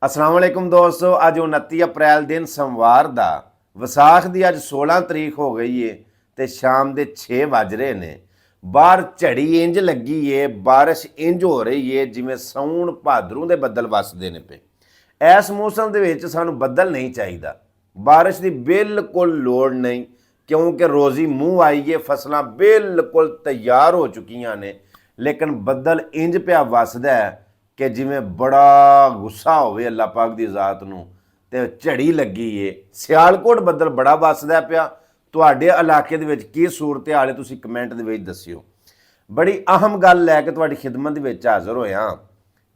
अस्सलाम वालेकुम दोस्तों, अज 29 अप्रैल दिन सोमवार का विसाख की अज 16 तरीक हो गई है तो शाम के 6 बज रहे ने। बाहर झड़ी इंज लगी है, बारिश इंज हो रही है जिमें साउन भादरों के बदल वसते ने पे। इस मौसम के सानू बदल नहीं चाहिए, बारिश की बिल्कुल लोड़ नहीं, क्योंकि रोज़ी मूँह आई है, फसलां बिल्कुल तैयार हो चुकियां ने। लेकिन बदल इंज पिया वसदा है कि जिमें बड़ा गुस्सा होवे अल्लाह पाक की ज़ात नूं ते झड़ी लगी है। सियालकोट बदल बड़ा वसदा पिया। तुहाडे इलाके दे विच की सूरत हाल है, तुसीं कमेंट दे विच दस्सिओ। बड़ी अहम गल लैके तुहाडी खिदमत दे विच हाज़र होया।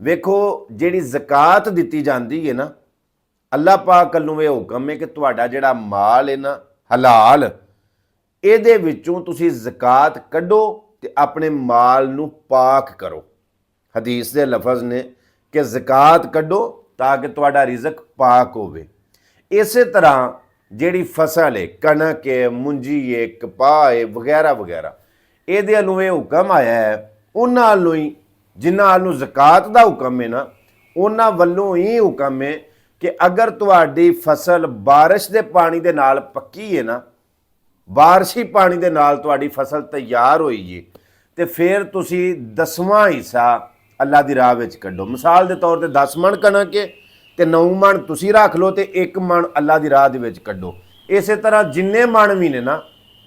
वेखो, जिहड़ी ज़कात दित्ती जांदी है ना, अल्लाह पाक कल्लों ये हुक्म है कि तुहाडा जिहड़ा माल है ना हलाल, इहदे विचों तुसीं ज़कात कड्डो ते अपने माल नूं पाक करो। हदीस के लफज ने कि ज़कात कड्डो ताकि तुहाडा रिज़क पाक होवे। इस तरह जिहड़ी फसल है, कणक है, मुंजी है, कपाह है, वगैरह वगैरह, इहदे अल्लों ये हुक्म आया है, उन्हां अल्लों ही जिन्हां अल्लों ज़कात दा हुक्म है ना, उन्हां वल्लों ही हुक्म है कि अगर तुहाडी फसल बारिश के पानी दे नाल पक्की है ना, बारिशी पानी दे नाल तुहाडी फसल तैयार होई है, तो फिर तुसी 10वां हिस्सा अल्लाह की राह विच कड्डो। मिसाल के तौर पर 10 मन कणक है तो 9 मन तुसी रख लो तो 1 मन अल्लाह की राह दे विच कड्डो। इस तरह जिन्ने मन भी ने ना,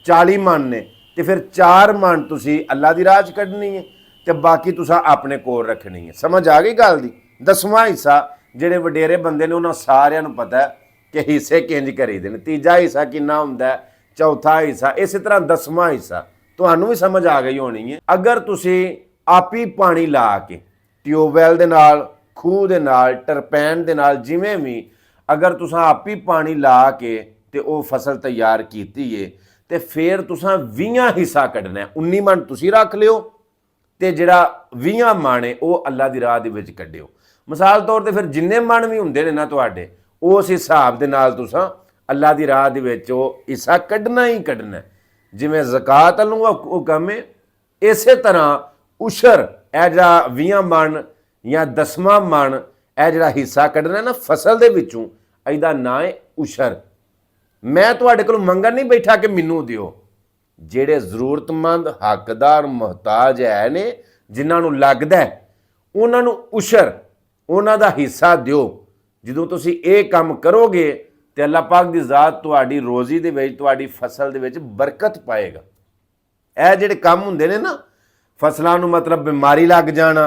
40 मन ने, तो फिर 4 मन तुसी अल्लाह की राह च कड्डनी है तो बाकी तुसा अपने कोल रखनी है। समझ आ गई गल दी? 10वां हिस्सा जिहड़े वडेरे बंदे ने उन्होंने सारिਆਂ ਨੂੰ पता है कि हिस्से किंज करीदे ने। तीजा हिस्सा किन्ना हुंदा है, चौथा हिस्सा, इस तरह 10वां हिस्सा तुहानूं भी समझ आ गई होनी है। अगर तुसी आप ही पानी ला के ट्यूबवैल दे नाल, खूह दे नाल, टरपैन दे नाल, जिवें भी अगर तुसां आप ही पानी ला के ते वो फसल तैयार कीती है तो फिर तुसां 20 हिस्सा कड्ढना है। 19 मन तुसी रख लियो ते जिहड़ा 20 मन है वो अल्लाह की राह दे विच कड्ढिओ। मिसाल तौर पर फिर जिन्ने मन भी हुंदे ने ना तुहाडे, उस हिसाब दे नाल तुसां अल्लाह की राह दे विच वो हिस्सा कड्ढना ही कड्ढना है। जिवें ज़कात अल्लों हुक्म है, इस तरह उशर ए जिहड़ा 20 मन या 10वां मन ए जिहड़ा हिस्सा कड्ढना ना फसल दे विचों, इहदा नाम है उशर। मैं तुहाडे कोलों मंगण नहीं बैठा कि मैनूं दिओ। जिहड़े जरूरतमंद हकदार मुहताज है ने, जिन्हां नूं लगदा है, उन्हां नूं उशर, उन्हां दा हिस्सा दिओ। जदों तुसीं ये काम करोगे तो अल्लाह पाक की ज़ात तुहाडी रोज़ी दे विच, तुहाडी फसल दे विच बरकत पाएगा। ਇਹ ਜਿਹੜੇ ਕੰਮ ਹੁੰਦੇ ਨੇ ਨਾ, ਫਸਲਾਂ ਨੂੰ मतलब बीमारी लग जाना,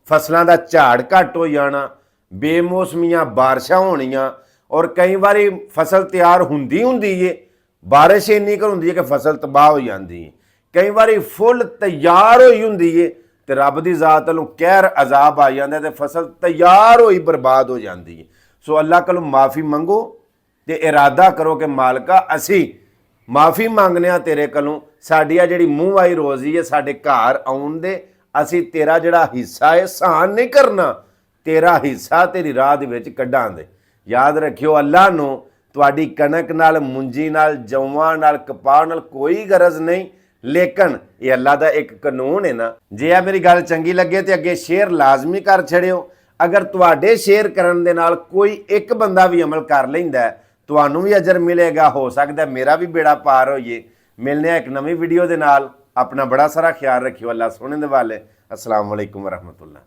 फसलों का झाड़ घट हो जाना, बेमौसमियां बारिशां होनियां, और कई बारी फसल तैयार हुंदी है, बारिश इन्नी कर हुंदी है कि फसल तबाह हो जाती है। कई बारी फुल तैयार होई हुंदी है तो रब की ज़ात वालों कहर अजाब आ जाता है तो फसल तैयार होई बर्बाद हो जाती है। सो अल्लाह कोलों माफ़ी मंगो तो इरादा करो कि मालका असी माफ़ी मंगने आ तेरे कोलों, साडी आ जिहड़ी मूँह आई रोज़ी है साडे घर आउण दे, असी तेरा जिहड़ा हिस्सा है सहन नहीं करना, तेरा हिस्सा तेरी राह दे विच कड्ढां दे। याद रखियो, अल्लाह नूं तुहाडी कणक नाल, मुंजी नाल, जौआं नाल, कपाह नाल कोई गरज नहीं, लेकिन ये अल्लाह दा एक कानून है ना। जे आ मेरी गल चंगी लगे तो अगे शेयर लाजमी कर छड़ियो। अगर तुहाडे शेयर करन दे नाल कोई एक बंदा भी अमल कर लैंदा है, तुहानूं भी अजर मिलेगा, हो सकता है मेरा भी बेड़ा पार होइए। मिलने एक नवी वीडियो के नाल। अपना बड़ा सारा ख्याल रखियो। अल्लाह सोहने दे वाले। अस्सलाम वालेकुम वरहमतुल्लाह।